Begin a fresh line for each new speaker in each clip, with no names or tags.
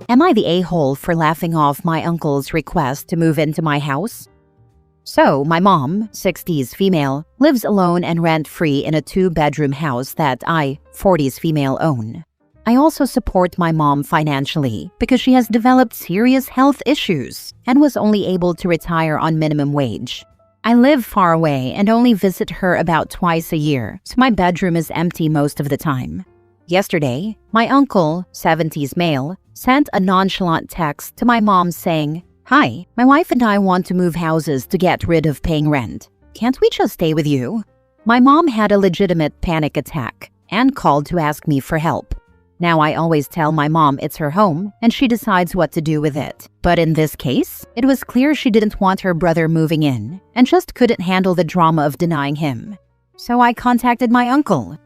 Am I the a-hole for laughing off my uncle's request to move into my house? So, my mom, 60s female, lives alone and rent-free in a 2-bedroom house that I, 40s female, own. I also support my mom financially because she has developed serious health issues and was only able to retire on minimum wage. I live far away and only visit her about twice a year, so my bedroom is empty most of the time. Yesterday, my uncle, 70s male, sent a nonchalant text to my mom saying, "Hi, my wife and I want to move houses to get rid of paying rent. Can't we just stay with you?" My mom had a legitimate panic attack and called to ask me for help. Now I always tell my mom it's her home and she decides what to do with it. But in this case, it was clear she didn't want her brother moving in and just couldn't handle the drama of denying him. So I contacted my uncle.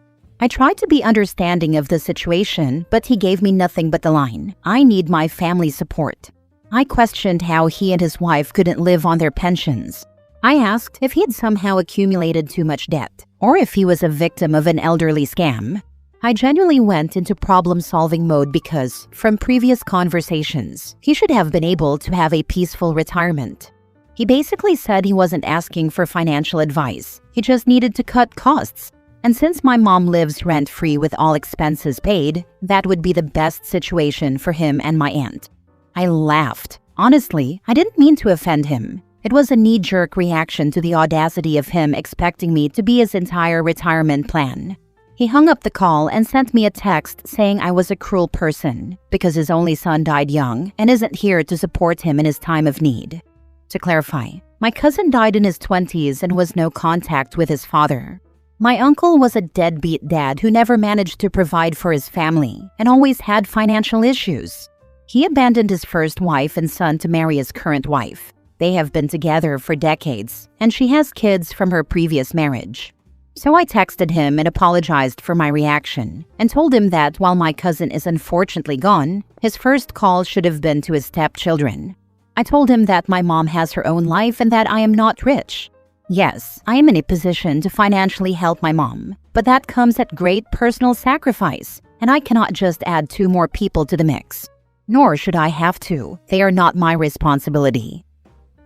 I tried to be understanding of the situation, but he gave me nothing but the line, "I need my family support." I questioned how he and his wife couldn't live on their pensions. I asked if he had somehow accumulated too much debt, or if he was a victim of an elderly scam. I genuinely went into problem-solving mode because, from previous conversations, he should have been able to have a peaceful retirement. He basically said he wasn't asking for financial advice, he just needed to cut costs. And since my mom lives rent-free with all expenses paid, that would be the best situation for him and my aunt. I laughed. Honestly, I didn't mean to offend him. It was a knee-jerk reaction to the audacity of him expecting me to be his entire retirement plan. He hung up the call and sent me a text saying I was a cruel person because his only son died young and isn't here to support him in his time of need. To clarify, my cousin died in his 20s and was no contact with his father. My uncle was a deadbeat dad who never managed to provide for his family and always had financial issues. He abandoned his first wife and son to marry his current wife. They have been together for decades, and she has kids from her previous marriage. So I texted him and apologized for my reaction and told him that while my cousin is unfortunately gone, his first call should have been to his stepchildren. I told him that my mom has her own life and that I am not rich. Yes, I am in a position to financially help my mom, but that comes at great personal sacrifice, and I cannot just add 2 more people to the mix. Nor should I have to. They are not my responsibility.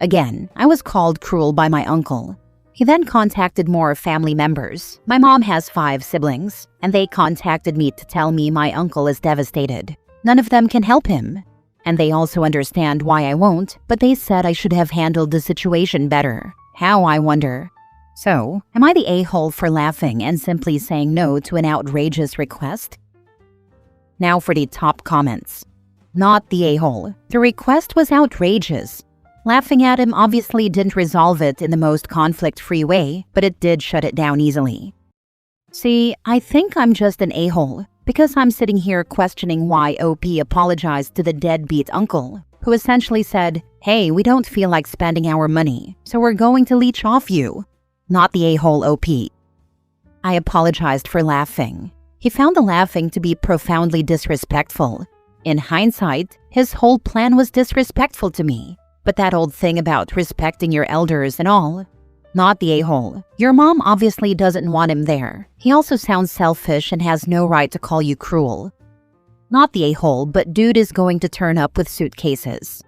Again, I was called cruel by my uncle. He then contacted more family members. My mom has 5 siblings, and they contacted me to tell me my uncle is devastated. None of them can help him. And they also understand why I won't, but they said I should have handled the situation better. How, I wonder? So, am I the a-hole for laughing and simply saying no to an outrageous request? Now for the top comments. Not the a-hole. The request was outrageous. Laughing at him obviously didn't resolve it in the most conflict-free way, but it did shut it down easily. See, I think I'm just an a-hole because I'm sitting here questioning why OP apologized to the deadbeat uncle, who essentially said, "Hey, we don't feel like spending our money, so we're going to leech off you." Not the a-hole OP. I apologized for laughing. He found the laughing to be profoundly disrespectful. In hindsight, his whole plan was disrespectful to me. But that old thing about respecting your elders and all. Not the a-hole. Your mom obviously doesn't want him there. He also sounds selfish and has no right to call you cruel. Not the a-hole, but dude is going to turn up with suitcases.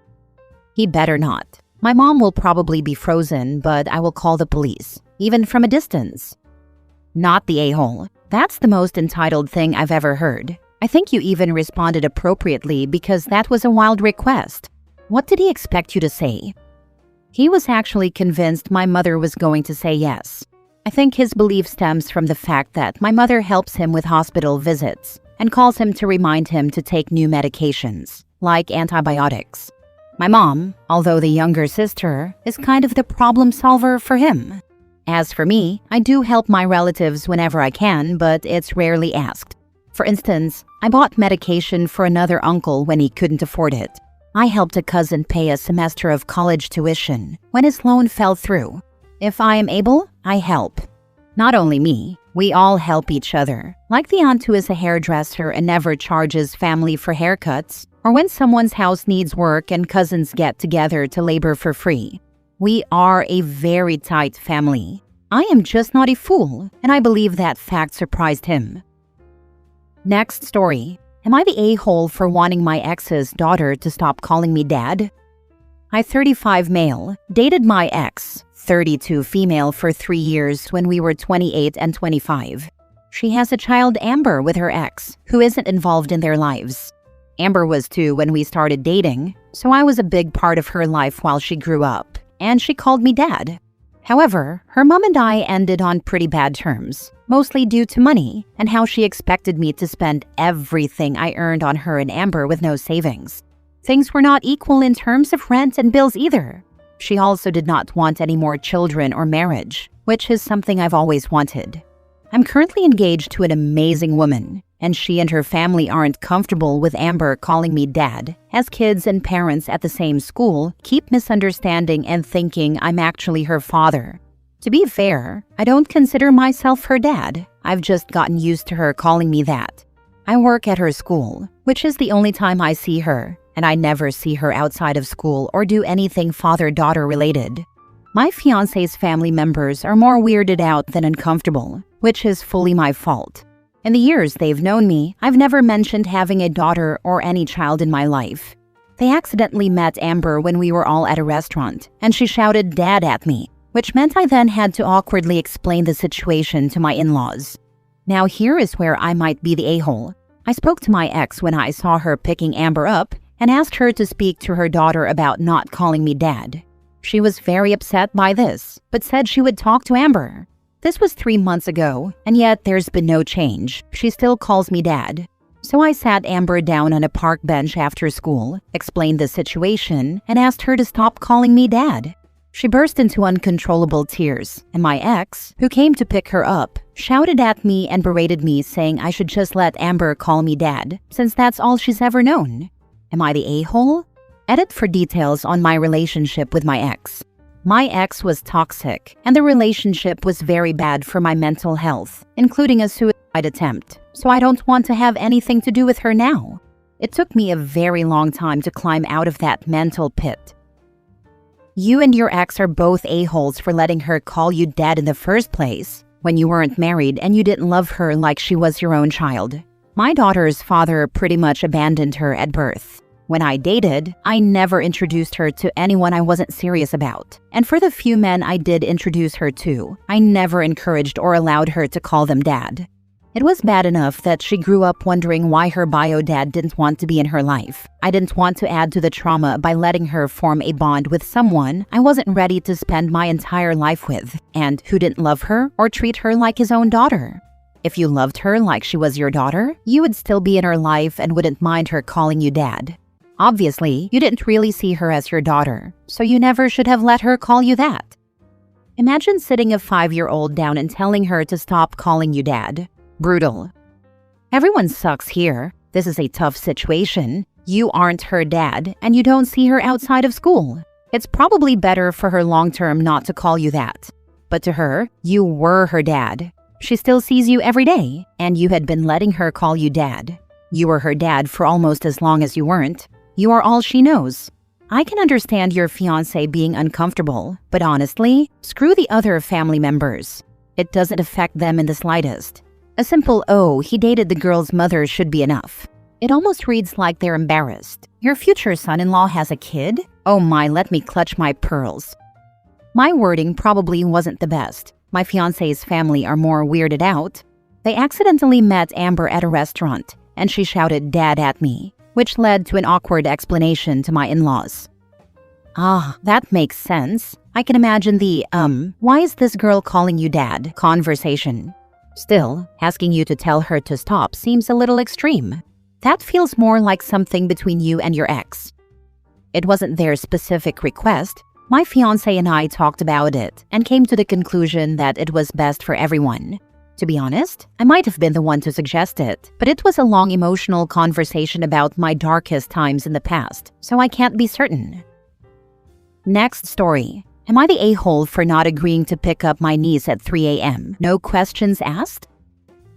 He better not. My mom will probably be frozen, but I will call the police, even from a distance. Not the a-hole. That's the most entitled thing I've ever heard. I think you even responded appropriately because that was a wild request. What did he expect you to say? He was actually convinced my mother was going to say yes. I think his belief stems from the fact that my mother helps him with hospital visits and calls him to remind him to take new medications, like antibiotics. My mom, although the younger sister, is kind of the problem solver for him. As for me, I do help my relatives whenever I can, but it's rarely asked. For instance, I bought medication for another uncle when he couldn't afford it. I helped a cousin pay a semester of college tuition when his loan fell through. If I am able, I help. Not only me, we all help each other. Like the aunt who is a hairdresser and never charges family for haircuts, or when someone's house needs work and cousins get together to labor for free. We are a very tight family. I am just not a fool, and I believe that fact surprised him. Next story. Am I the a-hole for wanting my ex's daughter to stop calling me dad? I, 35 male, dated my ex, 32 female, for 3 years when we were 28 and 25. She has a child, Amber, with her ex, who isn't involved in their lives. Amber was 2 when we started dating, so I was a big part of her life while she grew up, and she called me dad. However, her mom and I ended on pretty bad terms, mostly due to money and how she expected me to spend everything I earned on her and Amber with no savings. Things were not equal in terms of rent and bills either. She also did not want any more children or marriage, which is something I've always wanted. I'm currently engaged to an amazing woman, and she and her family aren't comfortable with Amber calling me dad, as kids and parents at the same school keep misunderstanding and thinking I'm actually her father. To be fair, I don't consider myself her dad. I've just gotten used to her calling me that. I work at her school, which is the only time I see her, and I never see her outside of school or do anything father-daughter related. My fiancé's family members are more weirded out than uncomfortable, which is fully my fault. In the years they've known me, I've never mentioned having a daughter or any child in my life. They accidentally met Amber when we were all at a restaurant, and she shouted "Dad" at me, which meant I then had to awkwardly explain the situation to my in-laws. Now here is where I might be the a-hole. I spoke to my ex when I saw her picking Amber up and asked her to speak to her daughter about not calling me dad. She was very upset by this, but said she would talk to Amber. This was 3 months ago, and yet there's been no change. She still calls me dad. So I sat Amber down on a park bench after school, explained the situation, and asked her to stop calling me dad. She burst into uncontrollable tears, and my ex, who came to pick her up, shouted at me and berated me, saying I should just let Amber call me dad, since that's all she's ever known. Am I the a-hole? Edit for details on my relationship with my ex. My ex was toxic, and the relationship was very bad for my mental health, including a suicide attempt, so I don't want to have anything to do with her now. It took me a very long time to climb out of that mental pit. You and your ex are both a-holes for letting her call you dad in the first place, when you weren't married and you didn't love her like she was your own child. My daughter's father pretty much abandoned her at birth. When I dated, I never introduced her to anyone I wasn't serious about. And for the few men I did introduce her to, I never encouraged or allowed her to call them dad. It was bad enough that she grew up wondering why her bio dad didn't want to be in her life. I didn't want to add to the trauma by letting her form a bond with someone I wasn't ready to spend my entire life with, and who didn't love her or treat her like his own daughter. If you loved her like she was your daughter, you would still be in her life and wouldn't mind her calling you dad. Obviously, you didn't really see her as your daughter, so you never should have let her call you that. Imagine sitting a 5-year-old down and telling her to stop calling you dad. Brutal. Everyone sucks here. This is a tough situation. You aren't her dad, and you don't see her outside of school. It's probably better for her long-term not to call you that. But to her, you were her dad. She still sees you every day, and you had been letting her call you dad. You were her dad for almost as long as you weren't. You are all she knows. I can understand your fiancé being uncomfortable, but honestly, screw the other family members. It doesn't affect them in the slightest. A simple "oh, he dated the girl's mother" should be enough. It almost reads like they're embarrassed. Your future son-in-law has a kid? Oh my, let me clutch my pearls. My wording probably wasn't the best. My fiancé's family are more weirded out. They accidentally met Amber at a restaurant, and she shouted "dad" at me, which led to an awkward explanation to my in-laws. Ah, that makes sense. I can imagine the, "why is this girl calling you dad?" conversation. Still, asking you to tell her to stop seems a little extreme. That feels more like something between you and your ex. It wasn't their specific request. My fiancé and I talked about it and came to the conclusion that it was best for everyone. To be honest, I might have been the one to suggest it, but it was a long emotional conversation about my darkest times in the past, so I can't be certain. Next story. Am I the a-hole for not agreeing to pick up my niece at 3 a.m.? No questions asked?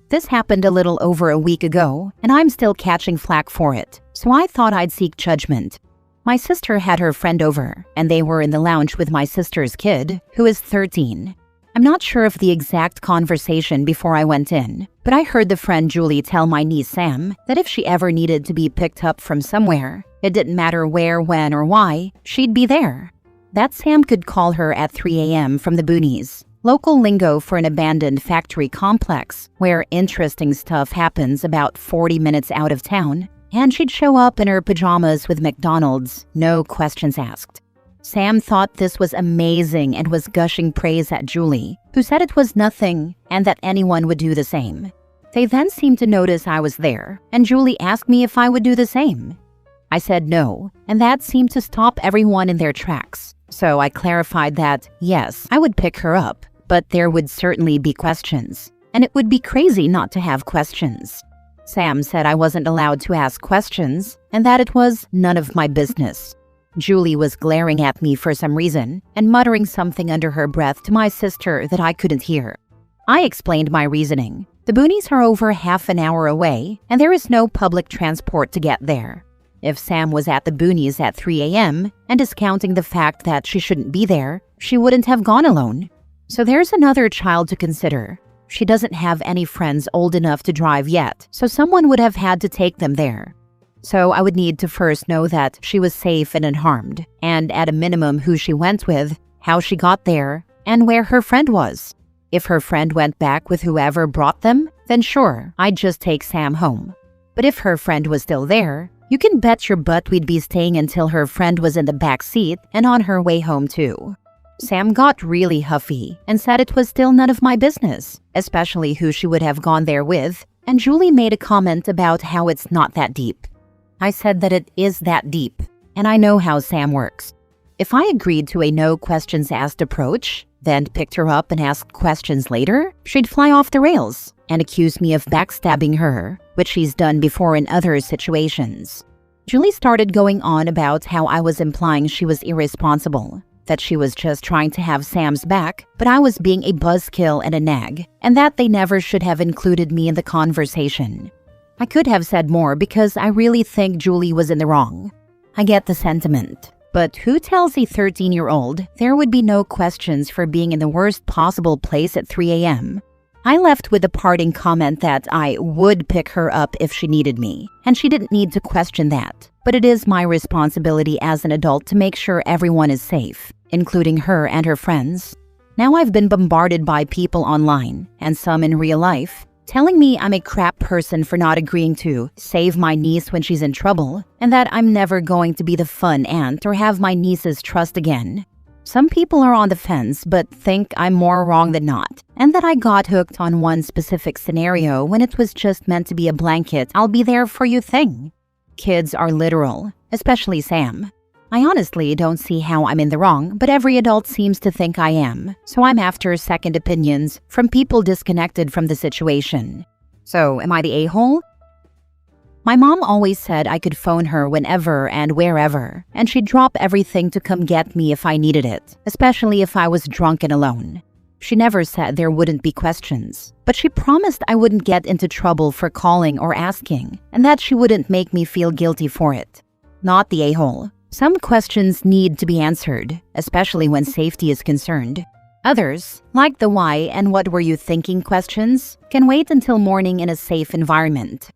This happened a little over a week ago, and I'm still catching flack for it, so I thought I'd seek judgment. My sister had her friend over, and they were in the lounge with my sister's kid, who is 13. I'm not sure of the exact conversation before I went in, but I heard the friend Julie tell my niece Sam that if she ever needed to be picked up from somewhere, it didn't matter where, when, or why, she'd be there. That Sam could call her at 3 a.m. from the boonies, local lingo for an abandoned factory complex where interesting stuff happens about 40 minutes out of town, and she'd show up in her pajamas with McDonald's, no questions asked. Sam thought this was amazing and was gushing praise at Julie, who said it was nothing and that anyone would do the same. They then seemed to notice I was there, and Julie asked me if I would do the same. I said no, and that seemed to stop everyone in their tracks. So I clarified that, yes, I would pick her up, but there would certainly be questions, and it would be crazy not to have questions. Sam said I wasn't allowed to ask questions, and that it was none of my business. Julie was glaring at me for some reason and muttering something under her breath to my sister that I couldn't hear. I explained my reasoning. The boonies are over half an hour away, and there is no public transport to get there. If Sam was at the boonies at 3 a.m. and discounting the fact that she shouldn't be there, she wouldn't have gone alone. So there's another child to consider. She doesn't have any friends old enough to drive yet, so someone would have had to take them there. So I would need to first know that she was safe and unharmed, and at a minimum who she went with, how she got there, and where her friend was. If her friend went back with whoever brought them, then sure, I'd just take Sam home. But if her friend was still there, you can bet your butt we'd be staying until her friend was in the back seat and on her way home too. Sam got really huffy and said it was still none of my business, especially who she would have gone there with, and Julie made a comment about how it's not that deep. I said that it is that deep, and I know how Sam works. If I agreed to a no questions asked approach, then picked her up and asked questions later, she'd fly off the rails and accuse me of backstabbing her, which she's done before in other situations. Julie started going on about how I was implying she was irresponsible, that she was just trying to have Sam's back, but I was being a buzzkill and a nag, and that they never should have included me in the conversation. I could have said more because I really think Julie was in the wrong. I get the sentiment. But who tells a 13-year-old there would be no questions for being in the worst possible place at 3 a.m.? I left with a parting comment that I would pick her up if she needed me, and she didn't need to question that. But it is my responsibility as an adult to make sure everyone is safe, including her and her friends. Now I've been bombarded by people online, and some in real life, telling me I'm a crap person for not agreeing to save my niece when she's in trouble, and that I'm never going to be the fun aunt or have my niece's trust again. Some people are on the fence but think I'm more wrong than not, and that I got hooked on one specific scenario when it was just meant to be a blanket I'll be there for you thing. Kids are literal, especially Sam. I honestly don't see how I'm in the wrong, but every adult seems to think I am, so I'm after second opinions from people disconnected from the situation. So, am I the a-hole? My mom always said I could phone her whenever and wherever, and she'd drop everything to come get me if I needed it, especially if I was drunk and alone. She never said there wouldn't be questions, but she promised I wouldn't get into trouble for calling or asking, and that she wouldn't make me feel guilty for it. Not the a-hole. Some questions need to be answered, especially when safety is concerned. Others, like the why and what were you thinking questions, can wait until morning in a safe environment.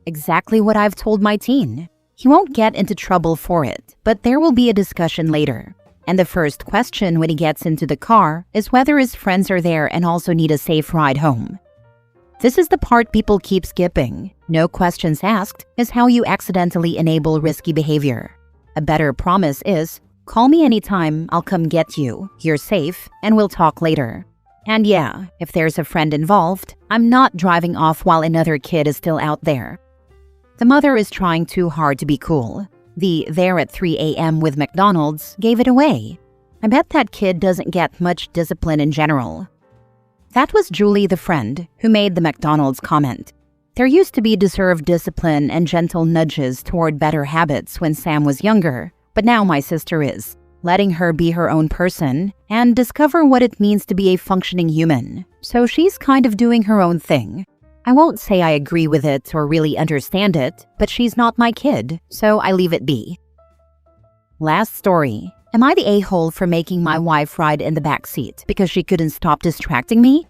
Exactly what I've told my teen. He won't get into trouble for it, but there will be a discussion later. And the first question when he gets into the car is whether his friends are there and also need a safe ride home. This is the part people keep skipping. No questions asked is how you accidentally enable risky behavior. A better promise is, call me anytime, I'll come get you, you're safe, and we'll talk later. And yeah, if there's a friend involved, I'm not driving off while another kid is still out there. The mother is trying too hard to be cool. The there at 3 a.m. with McDonald's gave it away. I bet that kid doesn't get much discipline in general. That was Julie the friend who made the McDonald's comment. There used to be deserved discipline and gentle nudges toward better habits when Sam was younger, but now my sister is, letting her be her own person and discover what it means to be a functioning human. So she's kind of doing her own thing. I won't say I agree with it or really understand it, but she's not my kid, so I leave it be. Last story. Am I the a-hole for making my wife ride in the back seat because she couldn't stop distracting me?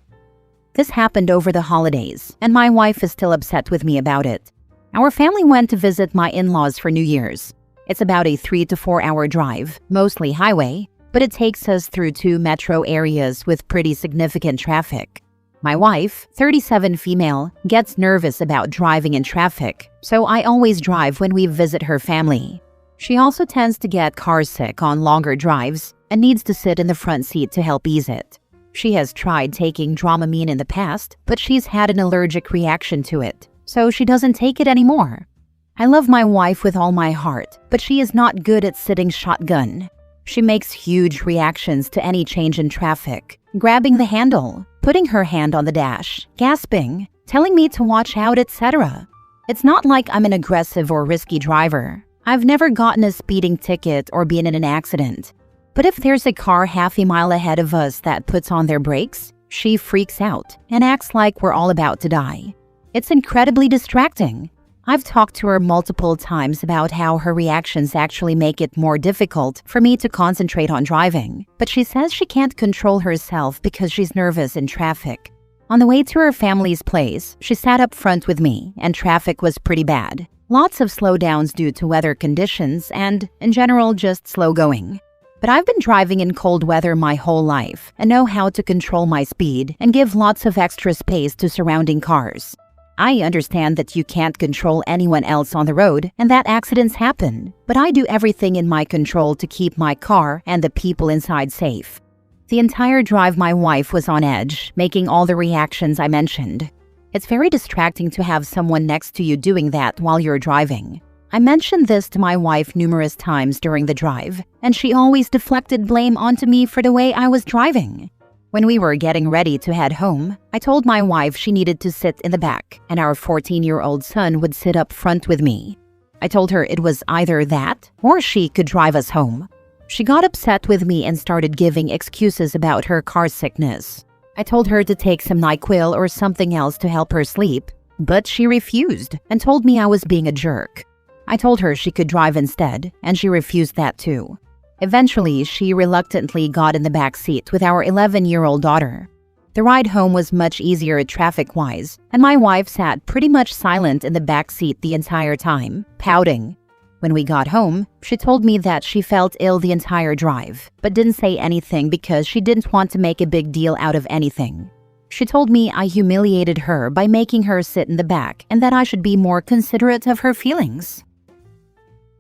This happened over the holidays, and my wife is still upset with me about it. Our family went to visit my in-laws for New Year's. It's about a 3 to 4 hour drive, mostly highway, but it takes us through 2 metro areas with pretty significant traffic. My wife, 37 female, gets nervous about driving in traffic, so I always drive when we visit her family. She also tends to get car sick on longer drives and needs to sit in the front seat to help ease it. She has tried taking Dramamine in the past, but she's had an allergic reaction to it, so she doesn't take it anymore. I love my wife with all my heart, but she is not good at sitting shotgun. She makes huge reactions to any change in traffic, grabbing the handle, putting her hand on the dash, gasping, telling me to watch out, etc. It's not like I'm an aggressive or risky driver. I've never gotten a speeding ticket or been in an accident. But if there's a car half a mile ahead of us that puts on their brakes, she freaks out and acts like we're all about to die. It's incredibly distracting. I've talked to her multiple times about how her reactions actually make it more difficult for me to concentrate on driving, but she says she can't control herself because she's nervous in traffic. On the way to her family's place, she sat up front with me, and traffic was pretty bad. Lots of slowdowns due to weather conditions and, in general, just slow going. But I've been driving in cold weather my whole life and know how to control my speed and give lots of extra space to surrounding cars. I understand that you can't control anyone else on the road and that accidents happen, but I do everything in my control to keep my car and the people inside safe. The entire drive my wife was on edge, making all the reactions I mentioned. It's very distracting to have someone next to you doing that while you're driving. I mentioned this to my wife numerous times during the drive, and she always deflected blame onto me for the way I was driving. When we were getting ready to head home, I told my wife she needed to sit in the back, and our 14-year-old son would sit up front with me. I told her it was either that, or she could drive us home. She got upset with me and started giving excuses about her car sickness. I told her to take some NyQuil or something else to help her sleep, but she refused and told me I was being a jerk. I told her she could drive instead, and she refused that too. Eventually, she reluctantly got in the back seat with our 11-year-old daughter. The ride home was much easier traffic-wise, and my wife sat pretty much silent in the back seat the entire time, pouting. When we got home, she told me that she felt ill the entire drive, but didn't say anything because she didn't want to make a big deal out of anything. She told me I humiliated her by making her sit in the back and that I should be more considerate of her feelings.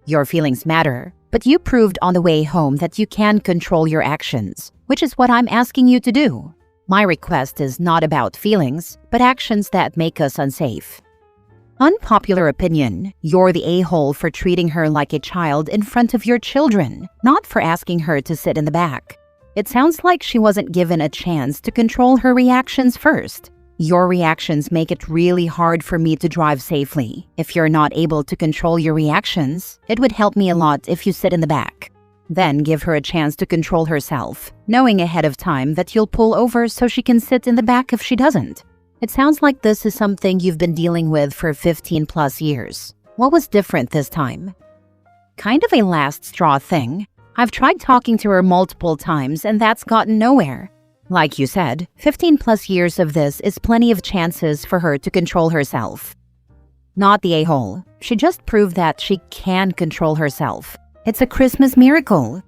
Your feelings matter, but you proved on the way home that you can control your actions, which is what I'm asking you to do. My request is not about feelings, but actions that make us unsafe. Unpopular opinion, you're the a-hole for treating her like a child in front of your children, not for asking her to sit in the back. It sounds like she wasn't given a chance to control her reactions first. Your reactions make it really hard for me to drive safely. If you're not able to control your reactions, it would help me a lot if you sit in the back. Then give her a chance to control herself, knowing ahead of time that you'll pull over so she can sit in the back if she doesn't. It sounds like this is something you've been dealing with for 15+ years. What was different this time? Kind of a last straw thing. I've tried talking to her multiple times and that's gotten nowhere. Like you said, 15+ years of this is plenty of chances for her to control herself. Not the a-hole. She just proved that she can control herself. It's a Christmas miracle.